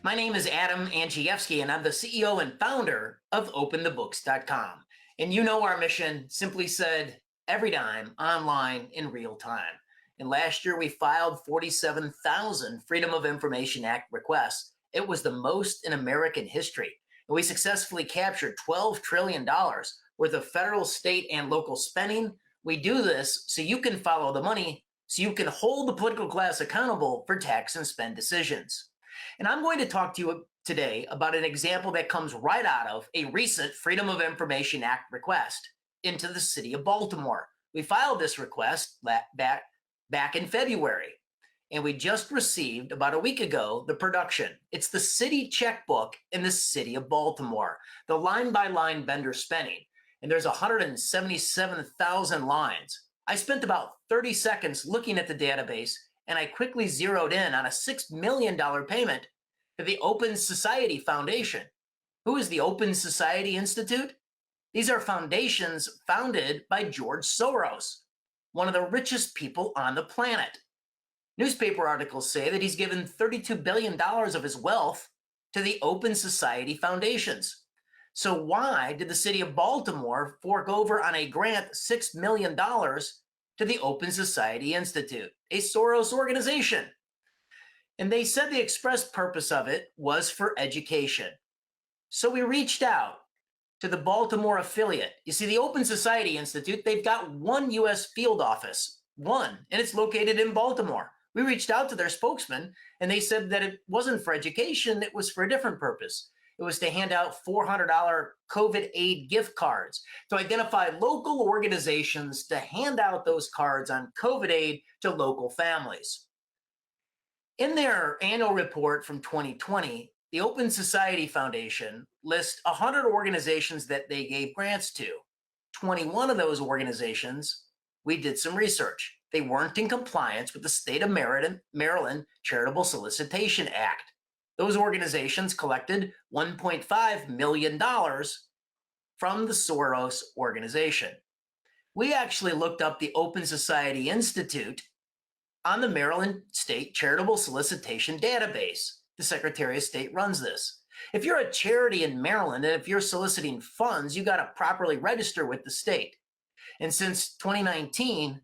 My name is Adam Andrzejewski, and I'm the CEO and founder of OpenTheBooks.com. And you know our mission, simply said, every dime online in real time. And last year we filed 47,000 Freedom of Information Act requests. It was the most in American history. And we successfully captured $12 trillion worth of federal, state, and local spending. We do this so you can follow the money, so you can hold the political class accountable for tax and spend decisions. And I'm going to talk to you today about an example that comes right out of a recent Freedom of Information Act request into the city of Baltimore. We filed this request back in February, and we just received about a week ago the production. It's the city checkbook in the city of Baltimore, the line-by-line vendor spending, and there's 177,000 lines. I spent about 30 seconds looking at the database, and I quickly zeroed in on a $6 million payment to the Open Society Foundation. Who is the Open Society Institute? These are foundations founded by George Soros, one of the richest people on the planet. Newspaper articles say that he's given $32 billion of his wealth to the Open Society Foundations. So why did the city of Baltimore fork over on a grant $6 million to the Open Society Institute, a Soros organization? And they said the express purpose of it was for education. So we reached out to the Baltimore affiliate. You see, the Open Society Institute, they've got one U.S. field office, one, and it's located in Baltimore. We reached out to their spokesman, and they said that it wasn't for education, it was for a different purpose. It was to hand out $400 COVID aid gift cards, to identify local organizations to hand out those cards on COVID aid to local families. In their annual report from 2020, the Open Society Foundation lists 100 organizations that they gave grants to. 21 of those organizations, we did some research. They weren't in compliance with the state of Maryland Charitable Solicitation Act. Those organizations collected $1.5 million from the Soros organization. We actually looked up the Open Society Institute on the Maryland State Charitable Solicitation Database. The Secretary of State runs this. If you're a charity in Maryland and if you're soliciting funds, you got to properly register with the state. And since 2019,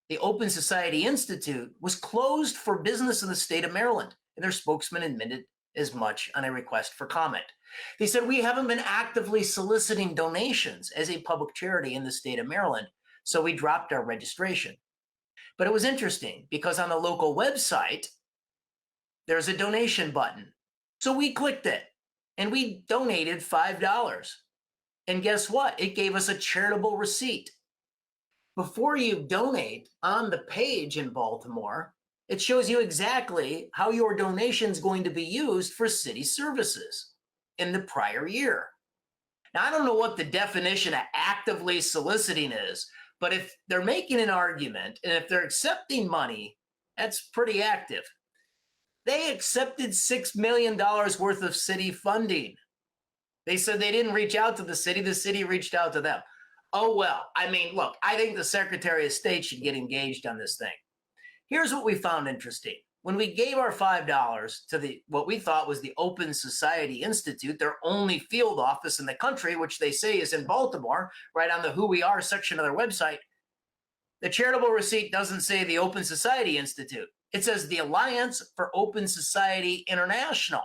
the Open Society Institute was closed for business in the state of Maryland, and their spokesman admitted as much on a request for comment. They said, we haven't been actively soliciting donations as a public charity in the state of Maryland, so we dropped our registration. But it was interesting because on the local website, there's a donation button. So we clicked it and we donated $5. And guess what? It gave us a charitable receipt. Before you donate on the page in Baltimore, it shows you exactly how your donation is going to be used for city services in the prior year. Now, I don't know what the definition of actively soliciting is, but if they're making an argument and if they're accepting money, that's pretty active. They accepted $6 million worth of city funding. They said they didn't reach out to the city reached out to them. Oh, well, I mean, look, I think the Secretary of State should get engaged on this thing. Here's what we found interesting. When we gave our $5 to what we thought was the Open Society Institute, their only field office in the country, which they say is in Baltimore, right on the Who We Are section of their website, the charitable receipt doesn't say the Open Society Institute. It says the Alliance for Open Society International.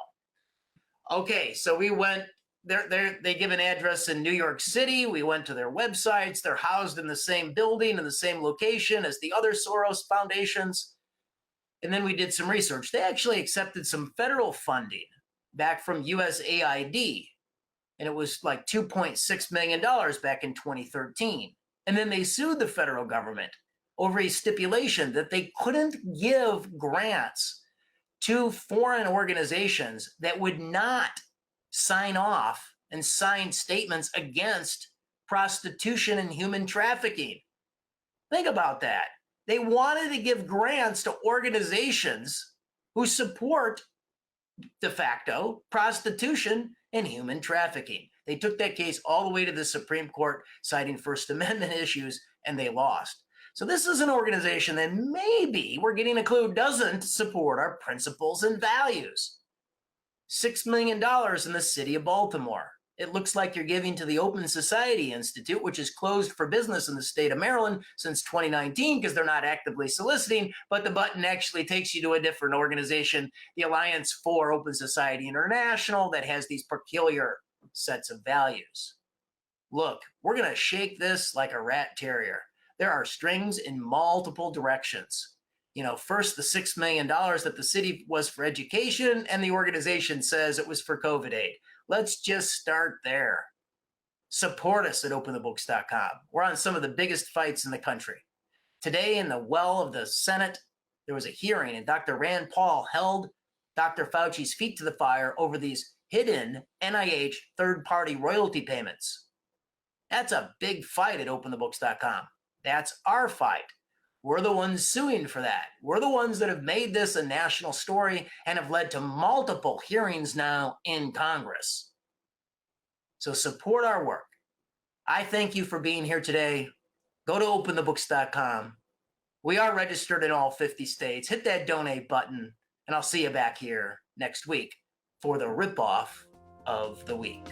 Okay, so we went, they give an address in New York City. We went to their websites. They're housed in the same building, in the same location as the other Soros foundations. And then we did some research. They actually accepted some federal funding back from USAID. And it was like $2.6 million back in 2013. And then they sued the federal government over a stipulation that they couldn't give grants to foreign organizations that would not sign off and sign statements against prostitution and human trafficking. Think about that. They wanted to give grants to organizations who support de facto prostitution and human trafficking. They took that case all the way to the Supreme Court, citing First Amendment issues, and they lost. So this is an organization that maybe we're getting a clue doesn't support our principles and values. $6 million in the city of Baltimore. It looks like you're giving to the Open Society Institute, which is closed for business in the state of Maryland since 2019 because they're not actively soliciting, but the button actually takes you to a different organization, the Alliance for Open Society International, that has these peculiar sets of values. Look, we're going to shake this like a rat terrier. There are strings in multiple directions. First the $6 million that the city was for education, and the organization says it was for COVID aid. Let's just start there. Support us at OpenTheBooks.com. We're on some of the biggest fights in the country. Today, in the well of the Senate, there was a hearing, and Dr. Rand Paul held Dr. Fauci's feet to the fire over these hidden NIH third-party royalty payments. That's a big fight at OpenTheBooks.com. That's our fight. We're the ones suing for that. We're the ones that have made this a national story and have led to multiple hearings now in Congress. So support our work. I thank you for being here today. Go to OpenTheBooks.com. We are registered in all 50 states. Hit that donate button, and I'll see you back here next week for the ripoff of the week.